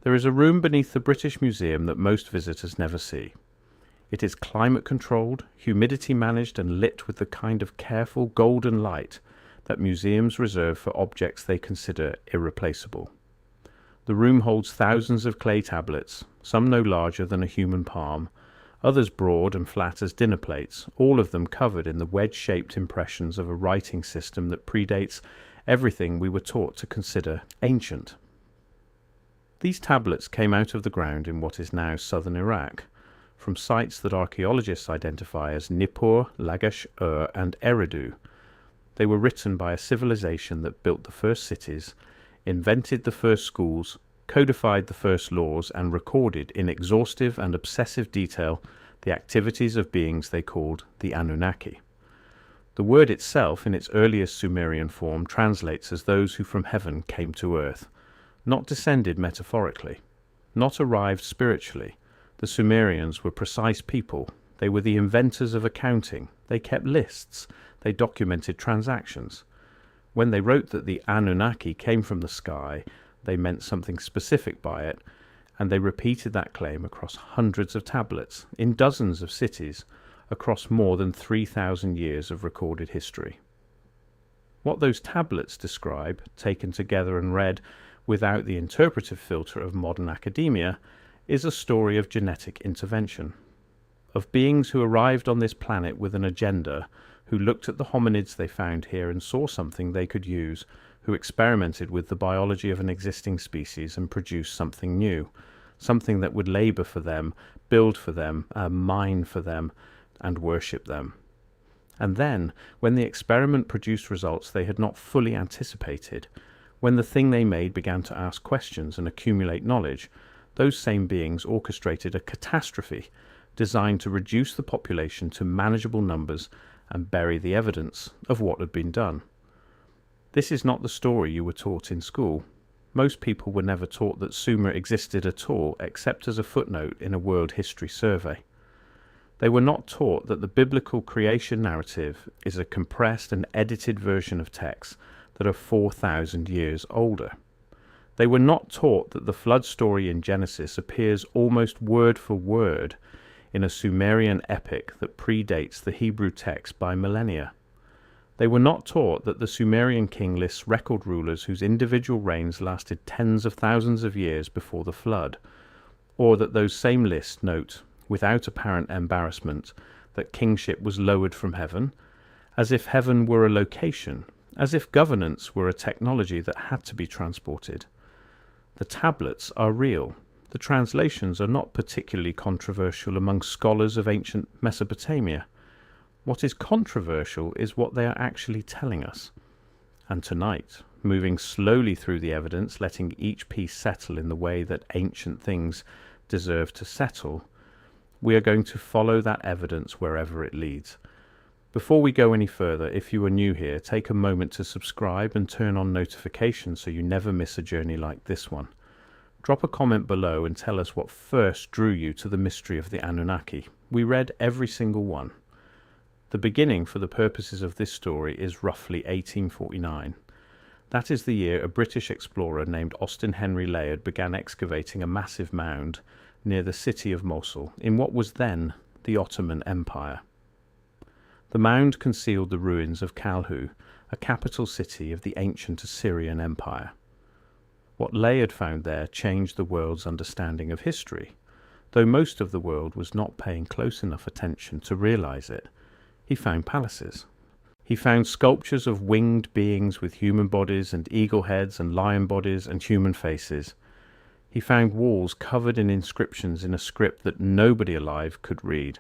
There is a room beneath the British Museum that most visitors never see. It is climate-controlled, humidity-managed and lit with the kind of careful golden light that museums reserve for objects they consider irreplaceable. The room holds thousands of clay tablets, some no larger than a human palm, others broad and flat as dinner plates, all of them covered in the wedge-shaped impressions of a writing system that predates everything we were taught to consider ancient. These tablets came out of the ground in what is now southern Iraq, from sites that archaeologists identify as Nippur, Lagash, and Eridu. They were written by a civilization that built the first cities, invented the first schools, codified the first laws, and recorded in exhaustive and obsessive detail the activities of beings they called the Anunnaki. The word itself, in its earliest Sumerian form, translates as those who from heaven came to earth, not descended metaphorically, not arrived spiritually. The Sumerians were precise people. They were the inventors of accounting. They kept lists. They documented transactions. When they wrote that the Anunnaki came from the sky, they meant something specific by it, and they repeated that claim across hundreds of tablets, in dozens of cities, across more than 3,000 years of recorded history. What those tablets describe, taken together and read without the interpretive filter of modern academia, is a story of genetic intervention, of beings who arrived on this planet with an agenda, who looked at the hominids they found here and saw something they could use, who experimented with the biology of an existing species and produced something new, something that would labor for them, build for them, mine for them, and worship them. And then, when the experiment produced results they had not fully anticipated, when the thing they made began to ask questions and accumulate knowledge, those same beings orchestrated a catastrophe designed to reduce the population to manageable numbers and bury the evidence of what had been done. This is not the story you were taught in school. Most people were never taught that Sumer existed at all except as a footnote in a world history survey. They were not taught that the biblical creation narrative is a compressed and edited version of texts that are 4,000 years older. They were not taught that the flood story in Genesis appears almost word for word in a Sumerian epic that predates the Hebrew text by millennia. They were not taught that the Sumerian king lists record rulers whose individual reigns lasted tens of thousands of years before the flood, or that those same lists note, without apparent embarrassment, that kingship was lowered from heaven, as if heaven were a location, as if governance were a technology that had to be transported. The tablets are real. The translations are not particularly controversial among scholars of ancient Mesopotamia. What is controversial is what they are actually telling us. And tonight, moving slowly through the evidence, letting each piece settle in the way that ancient things deserve to settle, we are going to follow that evidence wherever it leads. Before we go any further, if you are new here, take a moment to subscribe and turn on notifications so you never miss a journey like this one. Drop a comment below and tell us what first drew you to the mystery of the Anunnaki. We read every single one. The beginning, for the purposes of this story, is roughly 1849. That is the year a British explorer named Austin Henry Layard began excavating a massive mound near the city of Mosul in what was then the Ottoman Empire. The mound concealed the ruins of Kalhu, a capital city of the ancient Assyrian Empire. What Layard found there changed the world's understanding of history, though most of the world was not paying close enough attention to realize it. He found palaces. He found sculptures of winged beings with human bodies and eagle heads and lion bodies and human faces. He found walls covered in inscriptions in a script that nobody alive could read.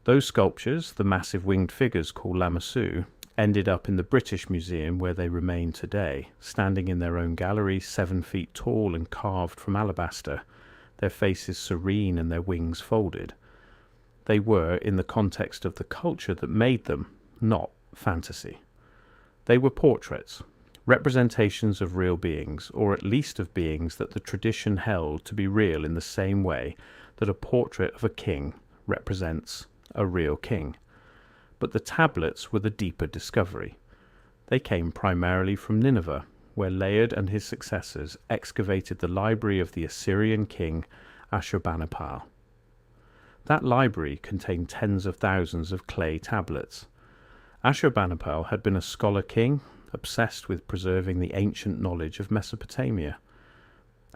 Those sculptures, the massive winged figures called Lamassu, ended up in the British Museum where they remain today, standing in their own gallery 7 feet tall and carved from alabaster, their faces serene and their wings folded. They were in the context of the culture that made them, not fantasy. They were portraits, representations of real beings, or at least of beings that the tradition held to be real in the same way that a portrait of a king represents a real king. But the tablets were the deeper discovery. They came primarily from Nineveh, where Layard and his successors excavated the library of the Assyrian king Ashurbanipal. That library contained tens of thousands of clay tablets. Ashurbanipal had been a scholar king, obsessed with preserving the ancient knowledge of Mesopotamia.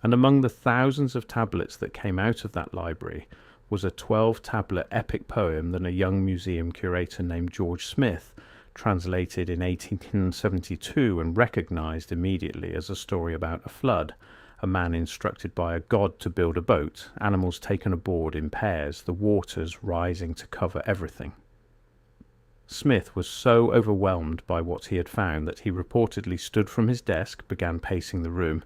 And among the thousands of tablets that came out of that library was a 12-tablet epic poem that a young museum curator named George Smith translated in 1872 and recognized immediately as a story about a flood, a man instructed by a god to build a boat, animals taken aboard in pairs, the waters rising to cover everything. Smith was so overwhelmed by what he had found that he reportedly stood from his desk, began pacing the room,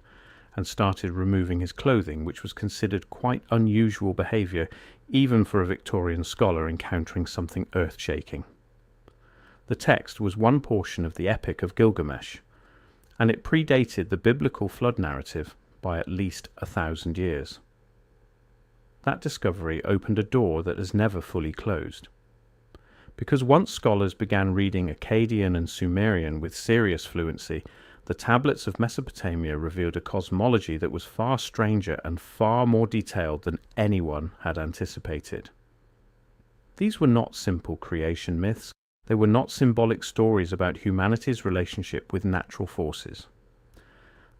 and started removing his clothing, which was considered quite unusual behaviour even for a Victorian scholar encountering something earth-shaking. The text was one portion of the Epic of Gilgamesh, and it predated the biblical flood narrative by at least 1,000 years. That discovery opened a door that has never fully closed. Because once scholars began reading Akkadian and Sumerian with serious fluency, the tablets of Mesopotamia revealed a cosmology that was far stranger and far more detailed than anyone had anticipated. These were not simple creation myths. They were not symbolic stories about humanity's relationship with natural forces.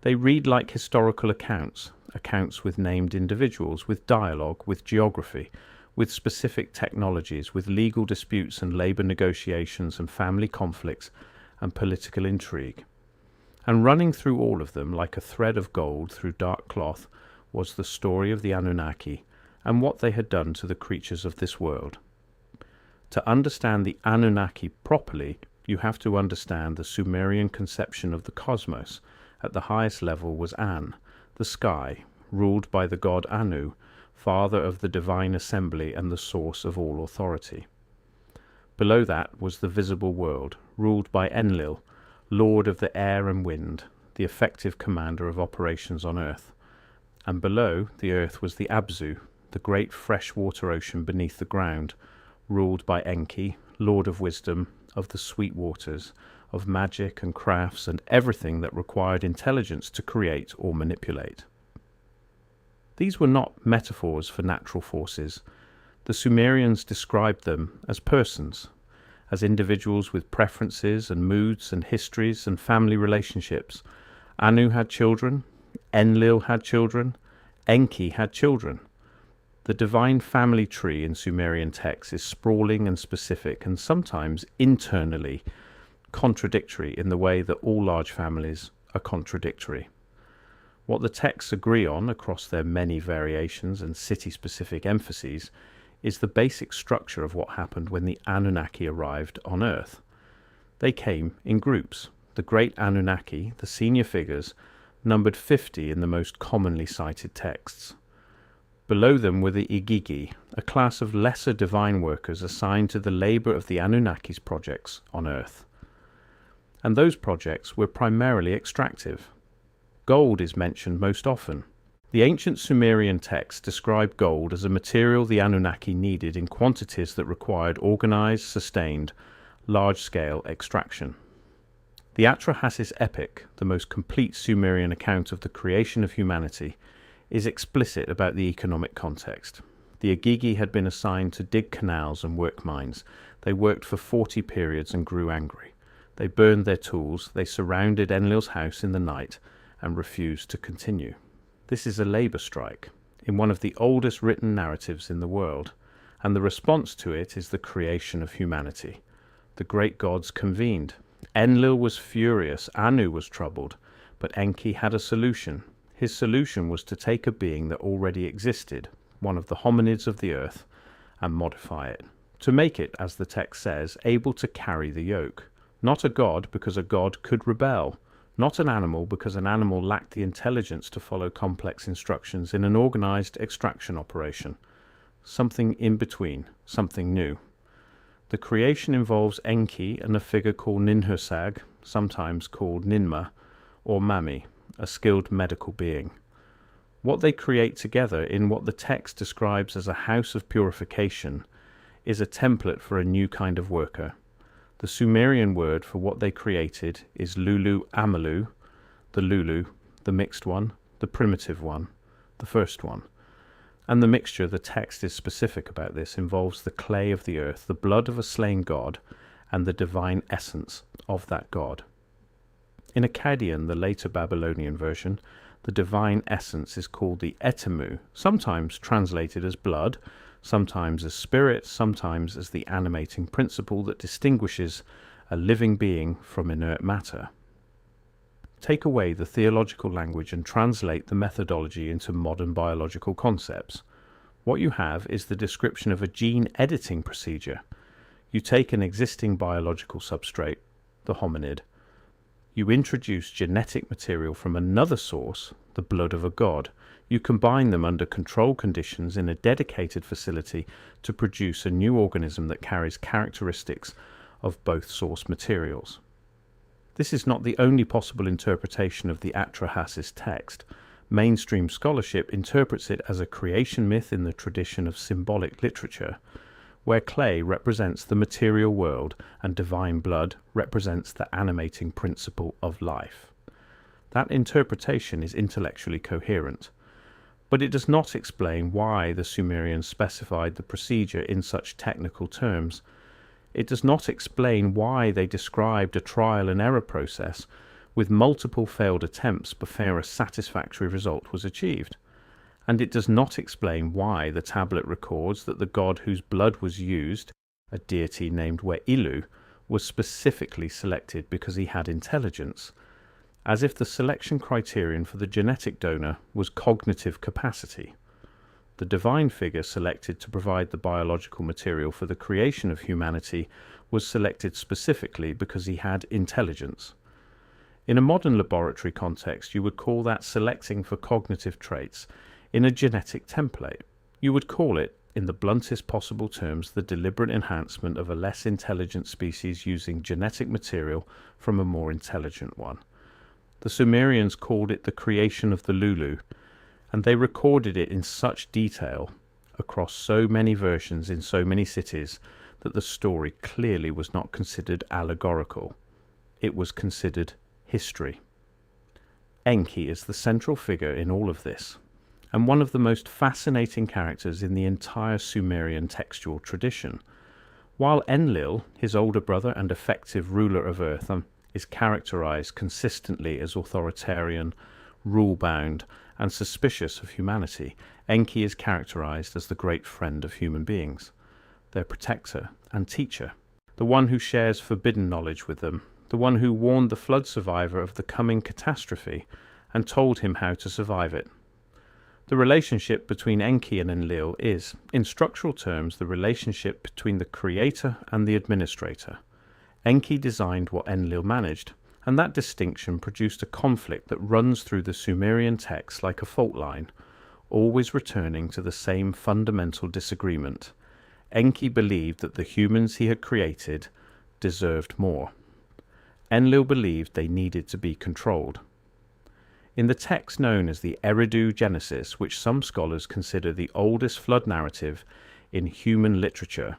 They read like historical accounts, accounts with named individuals, with dialogue, with geography, with specific technologies, with legal disputes and labour negotiations and family conflicts and political intrigue. And running through all of them like a thread of gold through dark cloth was the story of the Anunnaki and what they had done to the creatures of this world. To understand the Anunnaki properly, you have to understand the Sumerian conception of the cosmos. At the highest level was An, the sky, ruled by the god Anu, father of the divine assembly and the source of all authority. Below that was the visible world, ruled by Enlil, lord of the air and wind, the effective commander of operations on earth. And below the earth was the Abzu, the great freshwater ocean beneath the ground, ruled by Enki, lord of wisdom, of the sweet waters, of magic and crafts and everything that required intelligence to create or manipulate. These were not metaphors for natural forces. The Sumerians described them as persons, as individuals with preferences and moods and histories and family relationships. Anu had children, Enlil had children, Enki had children. The divine family tree in Sumerian texts is sprawling and specific and sometimes internally contradictory in the way that all large families are contradictory. What the texts agree on across their many variations and city-specific emphases is the basic structure of what happened when the Anunnaki arrived on Earth. They came in groups. The great Anunnaki, the senior figures, numbered 50 in the most commonly cited texts. Below them were the Igigi, a class of lesser divine workers assigned to the labour of the Anunnaki's projects on Earth. And those projects were primarily extractive. Gold is mentioned most often. The ancient Sumerian texts describe gold as a material the Anunnaki needed in quantities that required organised, sustained, large-scale extraction. The Atrahasis epic, the most complete Sumerian account of the creation of humanity, is explicit about the economic context. The Igigi had been assigned to dig canals and work mines. They worked for 40 periods and grew angry. They burned their tools, they surrounded Enlil's house in the night, and refused to continue. This is a labour strike, in one of the oldest written narratives in the world, and the response to it is the creation of humanity. The great gods convened. Enlil was furious, Anu was troubled, but Enki had a solution. His solution was to take a being that already existed, one of the hominids of the earth, and modify it, to make it, as the text says, able to carry the yoke. Not a god, because a god could rebel. Not an animal, because an animal lacked the intelligence to follow complex instructions in an organised extraction operation. Something in between, something new. The creation involves Enki and a figure called Ninhursag, sometimes called Ninmah, or Mami, a skilled medical being. What they create together in what the text describes as a house of purification is a template for a new kind of worker. The Sumerian word for what they created is Lulu Amalu. the Lulu, the mixed one, the primitive one, the first one. And the mixture, the text is specific about this, involves the clay of the earth, the blood of a slain god, and the divine essence of that god. In Akkadian, the later Babylonian version, the divine essence is called the etemu, sometimes translated as blood, sometimes as spirit, sometimes as the animating principle that distinguishes a living being from inert matter. Take away the theological language and translate the methodology into modern biological concepts. What you have is the description of a gene editing procedure. You take an existing biological substrate, the hominid. You introduce genetic material from another source, the blood of a god. You combine them under controlled conditions in a dedicated facility to produce a new organism that carries characteristics of both source materials. This is not the only possible interpretation of the Atrahasis text. Mainstream scholarship interprets it as a creation myth in the tradition of symbolic literature, where clay represents the material world and divine blood represents the animating principle of life. That interpretation is intellectually coherent, but it does not explain why the Sumerians specified the procedure in such technical terms. It does not explain why they described a trial and error process with multiple failed attempts before a satisfactory result was achieved. And it does not explain why the tablet records that the god whose blood was used, a deity named We'ilu, was specifically selected because he had intelligence, as if the selection criterion for the genetic donor was cognitive capacity. The divine figure selected to provide the biological material for the creation of humanity was selected specifically because he had intelligence. In a modern laboratory context, you would call that selecting for cognitive traits in a genetic template. You would call it, in the bluntest possible terms, the deliberate enhancement of a less intelligent species using genetic material from a more intelligent one. The Sumerians called it the creation of the Lulu, and they recorded it in such detail across so many versions in so many cities that the story clearly was not considered allegorical. It was considered history. Enki is the central figure in all of this, and one of the most fascinating characters in the entire Sumerian textual tradition. While Enlil, his older brother and effective ruler of Earth, is characterized consistently as authoritarian, rule-bound, and suspicious of humanity, Enki is characterized as the great friend of human beings, their protector and teacher, the one who shares forbidden knowledge with them, the one who warned the flood survivor of the coming catastrophe and told him how to survive it. The relationship between Enki and Enlil is, in structural terms, the relationship between the creator and the administrator. Enki designed what Enlil managed, and that distinction produced a conflict that runs through the Sumerian text like a fault line, always returning to the same fundamental disagreement. Enki believed that the humans he had created deserved more. Enlil believed they needed to be controlled. In the text known as the Eridu Genesis, which some scholars consider the oldest flood narrative in human literature,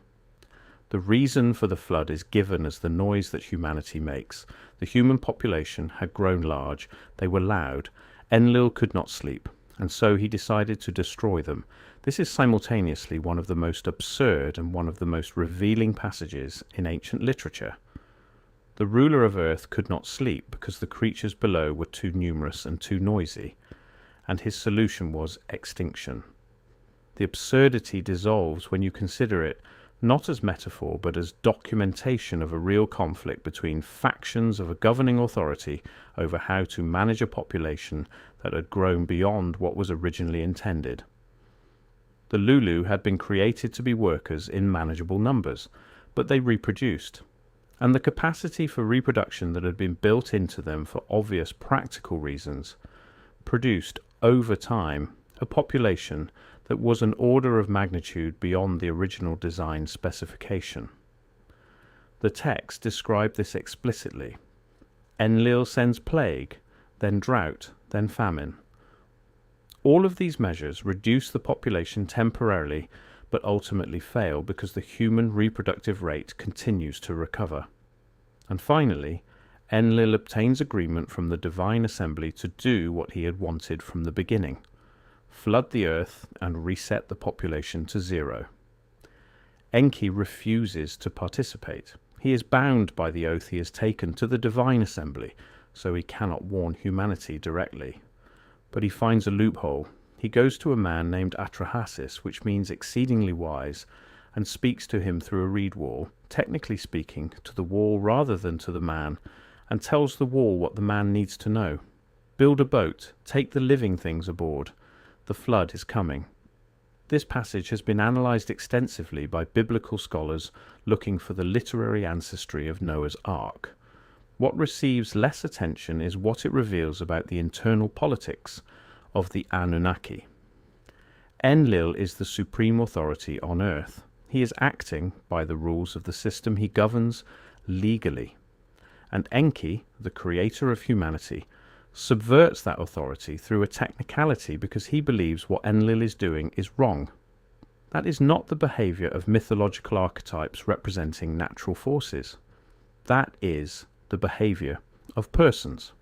the reason for the flood is given as the noise that humanity makes. The human population had grown large, they were loud, Enlil could not sleep, and so he decided to destroy them. This is simultaneously one of the most absurd and one of the most revealing passages in ancient literature. The ruler of Earth could not sleep because the creatures below were too numerous and too noisy, and his solution was extinction. The absurdity dissolves when you consider it not as metaphor but as documentation of a real conflict between factions of a governing authority over how to manage a population that had grown beyond what was originally intended. The Lulu had been created to be workers in manageable numbers, but they reproduced, and the capacity for reproduction that had been built into them for obvious practical reasons produced, over time, a population that was an order of magnitude beyond the original design specification. The text described this explicitly. Enlil sends plague, then drought, then famine. All of these measures reduce the population temporarily, but ultimately fail because the human reproductive rate continues to recover. And finally, Enlil obtains agreement from the divine assembly to do what he had wanted from the beginning: flood the earth and reset the population to 0. Enki refuses to participate. He is bound by the oath he has taken to the divine assembly, so he cannot warn humanity directly. But he finds a loophole. He goes to a man named Atrahasis, which means exceedingly wise, and speaks to him through a reed wall, technically speaking to the wall rather than to the man, and tells the wall what the man needs to know. Build a boat, take the living things aboard. The flood is coming. This passage has been analysed extensively by biblical scholars looking for the literary ancestry of Noah's Ark. What receives less attention is what it reveals about the internal politics of the Anunnaki. Enlil is the supreme authority on earth. He is acting by the rules of the system he governs legally. And Enki, the creator of humanity, subverts that authority through a technicality because he believes what Enlil is doing is wrong. That is not the behaviour of mythological archetypes representing natural forces. That is the behaviour of persons,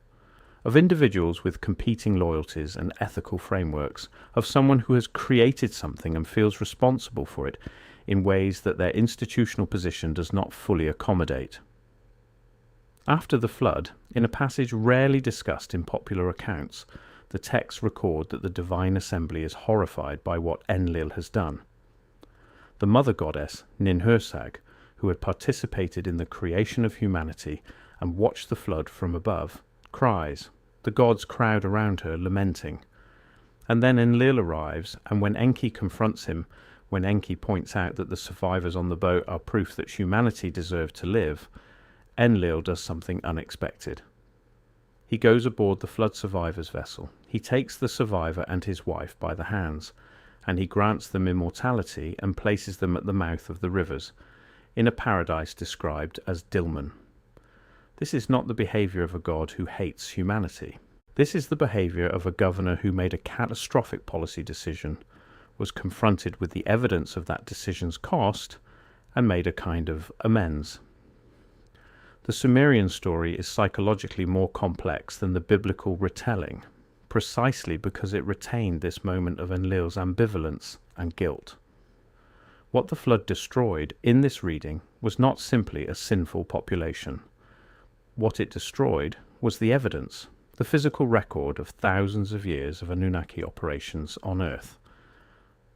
of individuals with competing loyalties and ethical frameworks, of someone who has created something and feels responsible for it in ways that their institutional position does not fully accommodate. After the flood, in a passage rarely discussed in popular accounts, the texts record that the divine assembly is horrified by what Enlil has done. The mother goddess, Ninhursag, who had participated in the creation of humanity and watched the flood from above, cries. The gods crowd around her, lamenting. And then Enlil arrives, and when Enki confronts him, when Enki points out that the survivors on the boat are proof that humanity deserved to live, Enlil does something unexpected. He goes aboard the flood survivors' vessel. He takes the survivor and his wife by the hands, and he grants them immortality and places them at the mouth of the rivers, in a paradise described as Dilmun. This is not the behaviour of a god who hates humanity. This is the behaviour of a governor who made a catastrophic policy decision, was confronted with the evidence of that decision's cost, and made a kind of amends. The Sumerian story is psychologically more complex than the biblical retelling, precisely because it retained this moment of Enlil's ambivalence and guilt. What the flood destroyed in this reading was not simply a sinful population. What it destroyed was the evidence, the physical record of thousands of years of Anunnaki operations on Earth.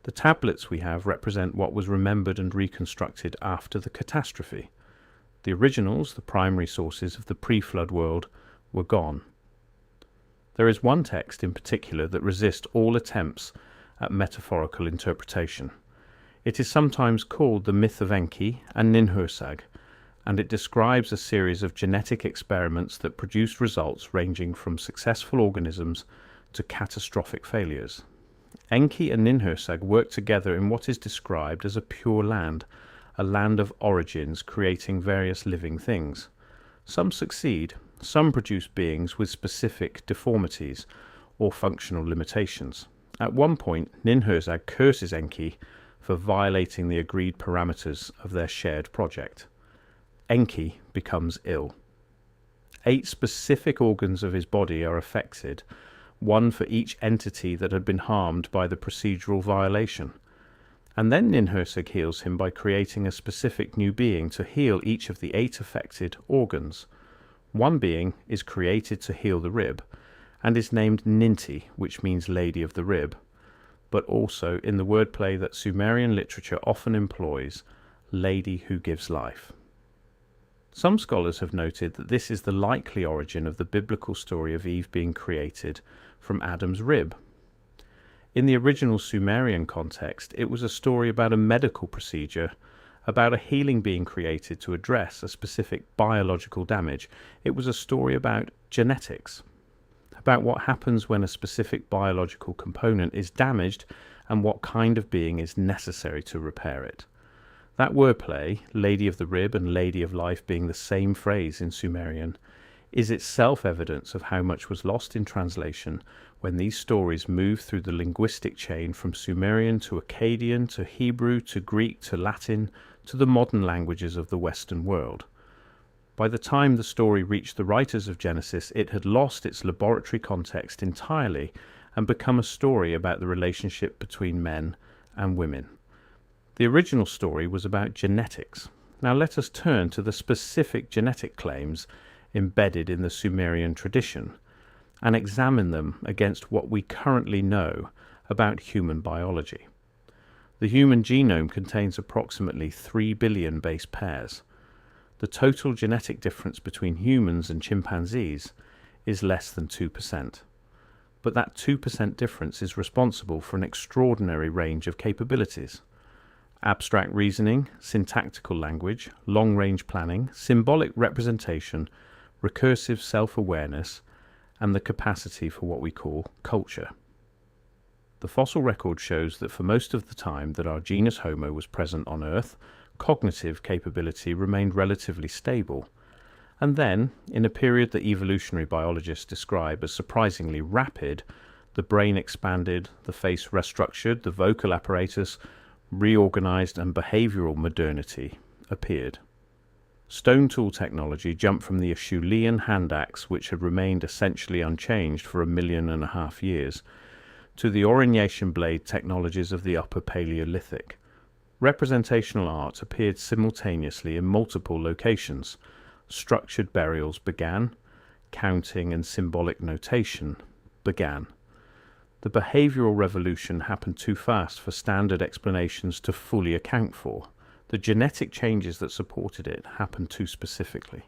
The tablets we have represent what was remembered and reconstructed after the catastrophe. The originals, the primary sources of the pre-flood world, were gone. There is one text in particular that resists all attempts at metaphorical interpretation. It is sometimes called the myth of Enki and Ninhursag, and it describes a series of genetic experiments that produced results ranging from successful organisms to catastrophic failures. Enki and Ninhursag work together in what is described as a pure land, a land of origins creating various living things. Some succeed, some produce beings with specific deformities or functional limitations. At one point, Ninhursag curses Enki for violating the agreed parameters of their shared project. Enki becomes ill. 8 specific organs of his body are affected, one for each entity that had been harmed by the procedural violation. And then Ninhursag heals him by creating a specific new being to heal each of the 8 affected organs. One being is created to heal the rib, and is named Ninti, which means Lady of the Rib, but also in the wordplay that Sumerian literature often employs, Lady who gives life. Some scholars have noted that this is the likely origin of the biblical story of Eve being created from Adam's rib. In the original Sumerian context, it was a story about a medical procedure, about a healing being created to address a specific biological damage. It was a story about genetics, about what happens when a specific biological component is damaged and what kind of being is necessary to repair it. That wordplay, Lady of the Rib and Lady of Life being the same phrase in Sumerian, is itself evidence of how much was lost in translation when these stories moved through the linguistic chain from Sumerian to Akkadian to Hebrew to Greek to Latin to the modern languages of the Western world. By the time the story reached the writers of Genesis, it had lost its laboratory context entirely and become a story about the relationship between men and women. The original story was about genetics. Now let us turn to the specific genetic claims embedded in the Sumerian tradition and examine them against what we currently know about human biology. The human genome contains approximately 3 billion base pairs. The total genetic difference between humans and chimpanzees is less than 2%. But that 2% difference is responsible for an extraordinary range of capabilities. Abstract reasoning, syntactical language, long-range planning, symbolic representation, recursive self-awareness, and the capacity for what we call culture. The fossil record shows that for most of the time that our genus Homo was present on Earth, cognitive capability remained relatively stable. And then, in a period that evolutionary biologists describe as surprisingly rapid, the brain expanded, the face restructured, the vocal apparatus reorganized, and behavioral modernity appeared. Stone tool technology jumped from the Acheulean hand axe, which had remained essentially unchanged for 1.5 million years, to the Aurignacian blade technologies of the Upper Paleolithic. Representational art appeared simultaneously in multiple locations. Structured burials began. Counting and symbolic notation began. The behavioral revolution happened too fast for standard explanations to fully account for. The genetic changes that supported it happened too specifically.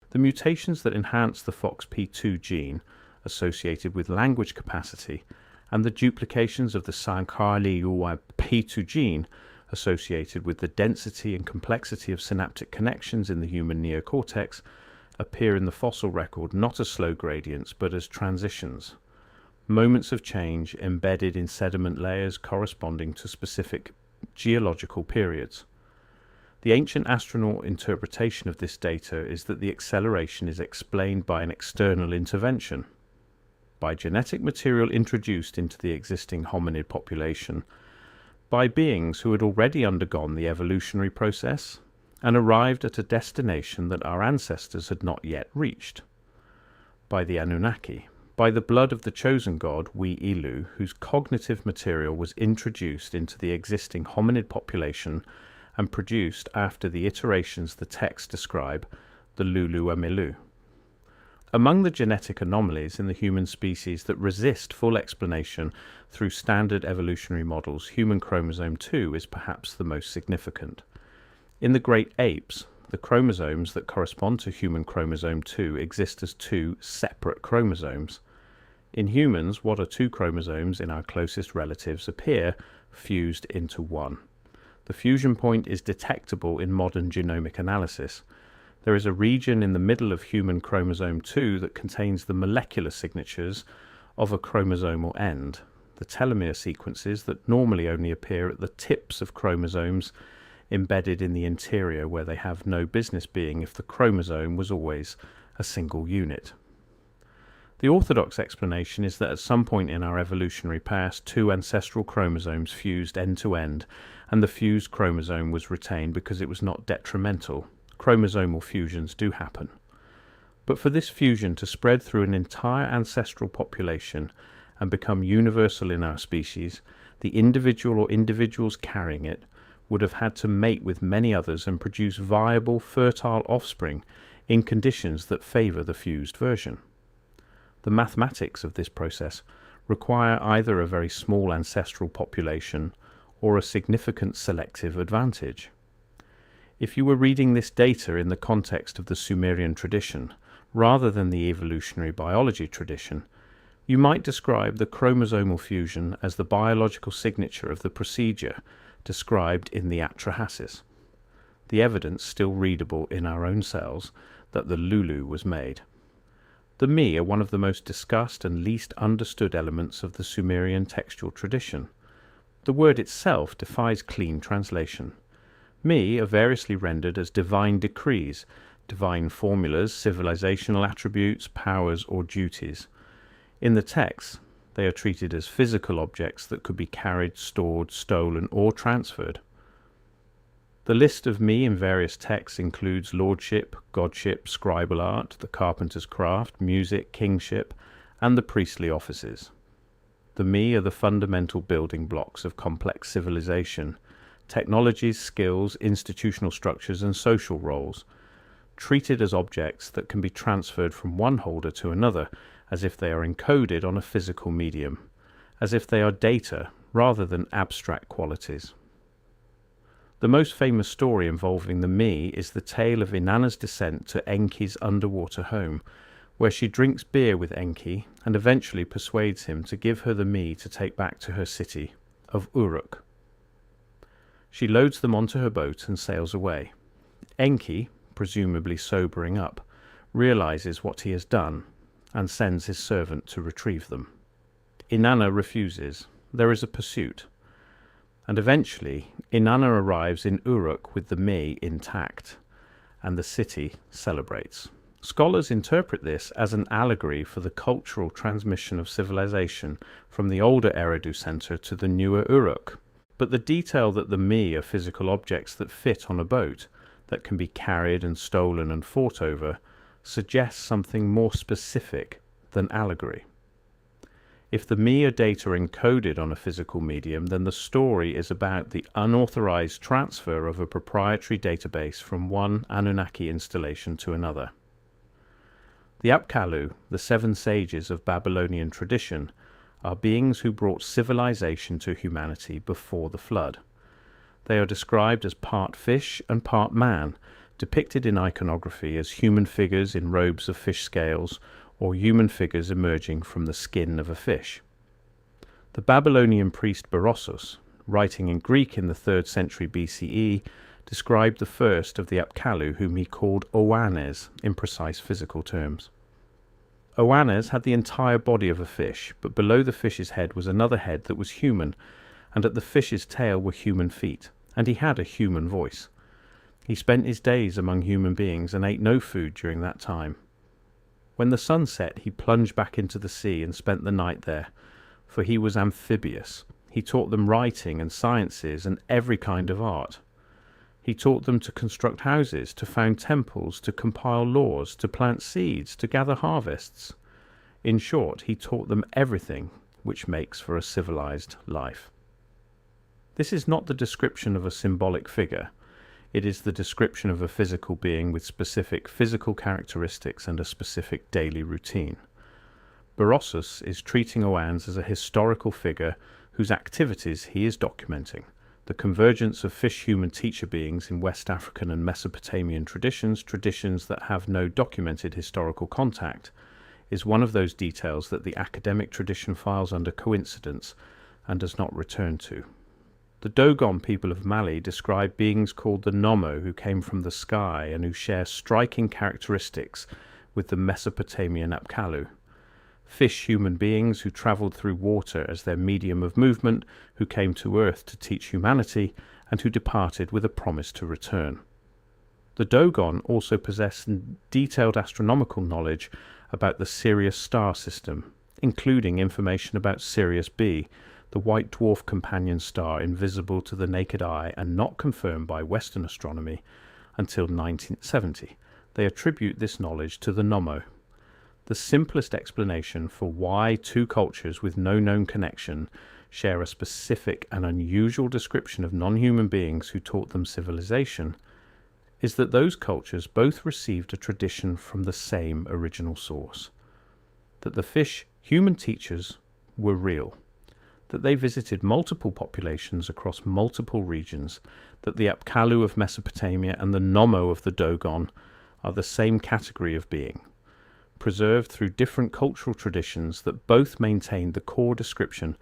The mutations that enhanced the FOXP2 gene associated with language capacity and the duplications of the SANCarlyUP2 gene associated with the density and complexity of synaptic connections in the human neocortex appear in the fossil record not as slow gradients but as transitions. Moments of change embedded in sediment layers corresponding to specific geological periods. The ancient astronaut interpretation of this data is that the acceleration is explained by an external intervention, by genetic material introduced into the existing hominid population, by beings who had already undergone the evolutionary process and arrived at a destination that our ancestors had not yet reached, by the Anunnaki, by the blood of the chosen god, We-Ilu, whose cognitive material was introduced into the existing hominid population and produced after the iterations the texts describe, the Lulu-Amilu. Among the genetic anomalies in the human species that resist full explanation through standard evolutionary models, human chromosome 2 is perhaps the most significant. In the great apes, the chromosomes that correspond to human chromosome 2 exist as 2 separate chromosomes. In humans, what are 2 chromosomes in our closest relatives appear fused into one. The fusion point is detectable in modern genomic analysis. There is a region in the middle of human chromosome 2 that contains the molecular signatures of a chromosomal end, the telomere sequences that normally only appear at the tips of chromosomes embedded in the interior where they have no business being if the chromosome was always a single unit. The orthodox explanation is that at some point in our evolutionary past, 2 ancestral chromosomes fused end to end, and the fused chromosome was retained because it was not detrimental. Chromosomal fusions do happen. But for this fusion to spread through an entire ancestral population and become universal in our species, the individual or individuals carrying it would have had to mate with many others and produce viable, fertile offspring in conditions that favor the fused version. The mathematics of this process require either a very small ancestral population or a significant selective advantage. If you were reading this data in the context of the Sumerian tradition, rather than the evolutionary biology tradition, you might describe the chromosomal fusion as the biological signature of the procedure described in the Atrahasis, the evidence still readable in our own cells that the Lulu was made. The Me are one of the most discussed and least understood elements of the Sumerian textual tradition. The word itself defies clean translation. Me are variously rendered as divine decrees, divine formulas, civilizational attributes, powers, or duties. In the text, they are treated as physical objects that could be carried, stored, stolen, or transferred. The list of me in various texts includes lordship, godship, scribal art, the carpenter's craft, music, kingship, and the priestly offices. The me are the fundamental building blocks of complex civilization, technologies, skills, institutional structures, and social roles, treated as objects that can be transferred from one holder to another, as if they are encoded on a physical medium, as if they are data rather than abstract qualities. The most famous story involving the me is the tale of Inanna's descent to Enki's underwater home, where she drinks beer with Enki and eventually persuades him to give her the me to take back to her city of Uruk. She loads them onto her boat and sails away. Enki, presumably sobering up, realizes what he has done and sends his servant to retrieve them. Inanna refuses. There is a pursuit. And eventually, Inanna arrives in Uruk with the me intact, and the city celebrates. Scholars interpret this as an allegory for the cultural transmission of civilization from the older Eridu center to the newer Uruk. But the detail that the me are physical objects that fit on a boat, that can be carried and stolen and fought over, suggests something more specific than allegory. If the me are data encoded on a physical medium, then the story is about the unauthorized transfer of a proprietary database from one Anunnaki installation to another. The Apkallu, the seven sages of Babylonian tradition, are beings who brought civilization to humanity before the flood. They are described as part fish and part man, depicted in iconography as human figures in robes of fish scales, or human figures emerging from the skin of a fish. The Babylonian priest Berossus, writing in Greek in the 3rd century BCE, described the first of the Apkallu, whom he called Oannes in precise physical terms. Oannes had the entire body of a fish, but below the fish's head was another head that was human, and at the fish's tail were human feet, and he had a human voice. He spent his days among human beings and ate no food during that time. When the sun set, he plunged back into the sea and spent the night there, for he was amphibious. He taught them writing and sciences and every kind of art. He taught them to construct houses, to found temples, to compile laws, to plant seeds, to gather harvests. In short, he taught them everything which makes for a civilized life. This is not the description of a symbolic figure. It is the description of a physical being with specific physical characteristics and a specific daily routine. Berossus is treating Oannes as a historical figure whose activities he is documenting. The convergence of fish-human teacher beings in West African and Mesopotamian traditions that have no documented historical contact, is one of those details that the academic tradition files under coincidence and does not return to. The Dogon people of Mali describe beings called the Nomo who came from the sky and who share striking characteristics with the Mesopotamian Apkallu. Fish-human beings who travelled through water as their medium of movement, who came to Earth to teach humanity, and who departed with a promise to return. The Dogon also possess detailed astronomical knowledge about the Sirius star system, including information about Sirius B, the white dwarf companion star invisible to the naked eye and not confirmed by Western astronomy until 1970. They attribute this knowledge to the Nomo. The simplest explanation for why two cultures with no known connection share a specific and unusual description of non-human beings who taught them civilization is that those cultures both received a tradition from the same original source. That the fish human teachers were real. That they visited multiple populations across multiple regions, that the Apkallu of Mesopotamia and the Nomo of the Dogon are the same category of being, preserved through different cultural traditions that both maintain the core description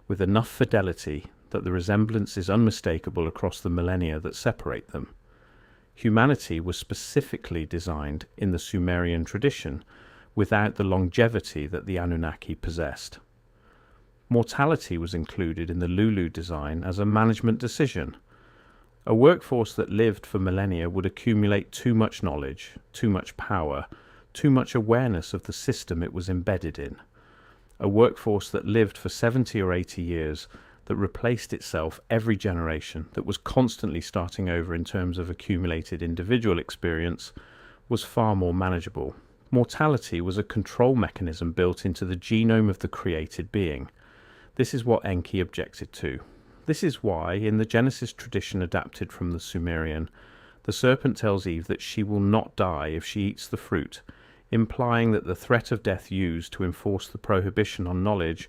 with enough fidelity that the resemblance is unmistakable across the millennia that separate them. Humanity was specifically designed in the Sumerian tradition without the longevity that the Anunnaki possessed. Mortality was included in the Lulu design as a management decision. A workforce that lived for millennia would accumulate too much knowledge, too much power, too much awareness of the system it was embedded in. A workforce that lived for 70 or 80 years that replaced itself every generation, that was constantly starting over in terms of accumulated individual experience, was far more manageable. Mortality was a control mechanism built into the genome of the created being. This is what Enki objected to. This is why, in the Genesis tradition adapted from the Sumerian, the serpent tells Eve that she will not die if she eats the fruit, implying that the threat of death used to enforce the prohibition on knowledge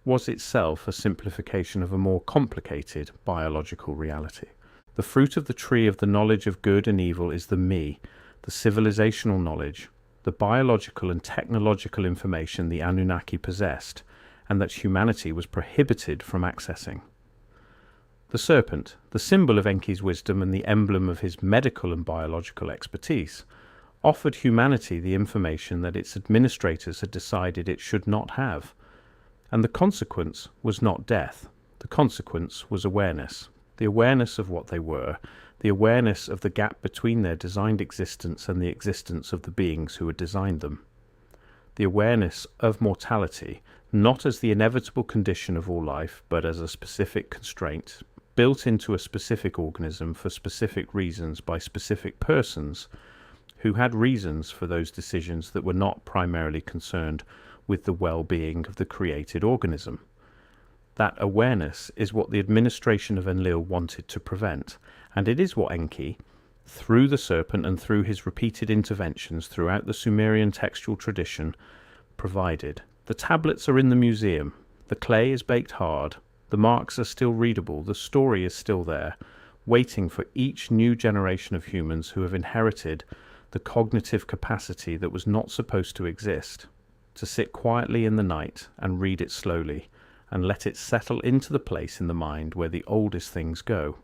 was itself a simplification of a more complicated biological reality. The fruit of the tree of the knowledge of good and evil is the me, the civilizational knowledge, the biological and technological information the Anunnaki possessed, and that humanity was prohibited from accessing. The serpent, the symbol of Enki's wisdom and the emblem of his medical and biological expertise, offered humanity the information that its administrators had decided it should not have. And the consequence was not death. The consequence was awareness. The awareness of what they were, the awareness of the gap between their designed existence and the existence of the beings who had designed them. The awareness of mortality, not as the inevitable condition of all life, but as a specific constraint, built into a specific organism for specific reasons by specific persons who had reasons for those decisions that were not primarily concerned with the well-being of the created organism. That awareness is what the administration of Enlil wanted to prevent, and it is what Enki, through the serpent and through his repeated interventions throughout the Sumerian textual tradition, provided. The tablets are in the museum, the clay is baked hard, the marks are still readable, the story is still there, waiting for each new generation of humans who have inherited the cognitive capacity that was not supposed to exist, to sit quietly in the night and read it slowly, and let it settle into the place in the mind where the oldest things go.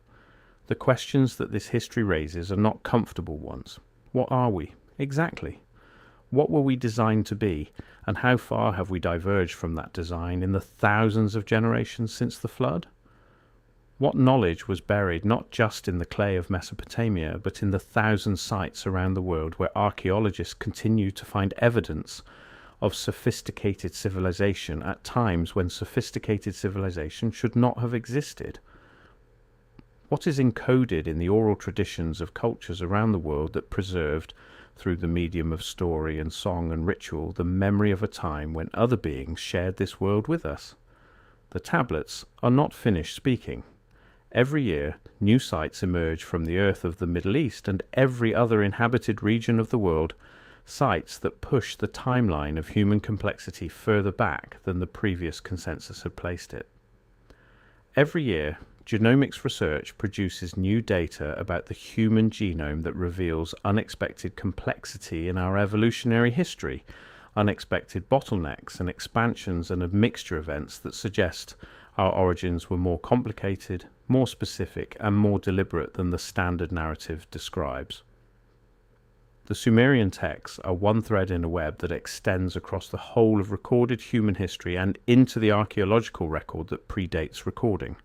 The questions that this history raises are not comfortable ones. What are we? Exactly. What were we designed to be, and how far have we diverged from that design in the thousands of generations since the flood? What knowledge was buried not just in the clay of Mesopotamia, but in the 1,000 sites around the world where archaeologists continue to find evidence of sophisticated civilization at times when sophisticated civilization should not have existed? What is encoded in the oral traditions of cultures around the world that preserved, through the medium of story and song and ritual, the memory of a time when other beings shared this world with us? The tablets are not finished speaking. Every year, new sites emerge from the earth of the Middle East and every other inhabited region of the world, sites that push the timeline of human complexity further back than the previous consensus had placed it. Every year, genomics research produces new data about the human genome that reveals unexpected complexity in our evolutionary history, unexpected bottlenecks and expansions and admixture events that suggest our origins were more complicated, more specific, and more deliberate than the standard narrative describes. The Sumerian texts are one thread in a web that extends across the whole of recorded human history and into the archaeological record that predates recording.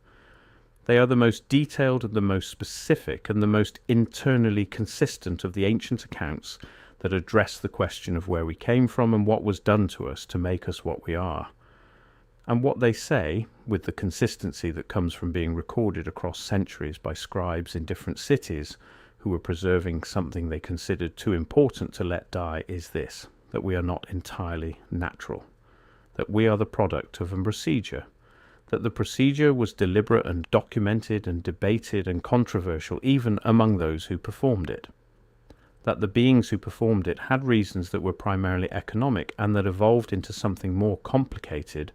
They are the most detailed and the most specific and the most internally consistent of the ancient accounts that address the question of where we came from and what was done to us to make us what we are. And what they say, with the consistency that comes from being recorded across centuries by scribes in different cities who were preserving something they considered too important to let die, is this: that we are not entirely natural, that we are the product of a procedure, that the procedure was deliberate and documented and debated and controversial even among those who performed it, that the beings who performed it had reasons that were primarily economic and that evolved into something more complicated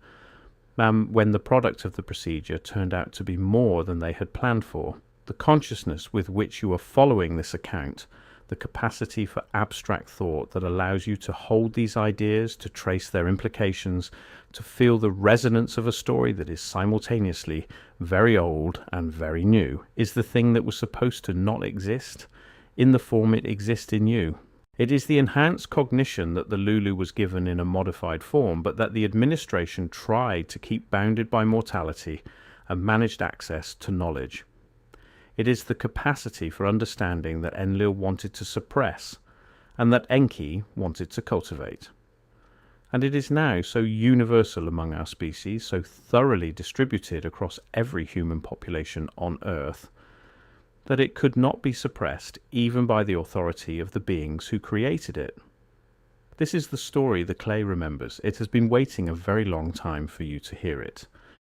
when the product of the procedure turned out to be more than they had planned for. The consciousness with which you are following this account, the capacity for abstract thought that allows you to hold these ideas, to trace their implications, to feel the resonance of a story that is simultaneously very old and very new, is the thing that was supposed to not exist in the form it exists in you. It is the enhanced cognition that the Lulu was given in a modified form, but that the administration tried to keep bounded by mortality and managed access to knowledge. It is the capacity for understanding that Enlil wanted to suppress, and that Enki wanted to cultivate. And it is now so universal among our species, so thoroughly distributed across every human population on Earth, that it could not be suppressed even by the authority of the beings who created it. This is the story the clay remembers. It has been waiting a very long time for you to hear it.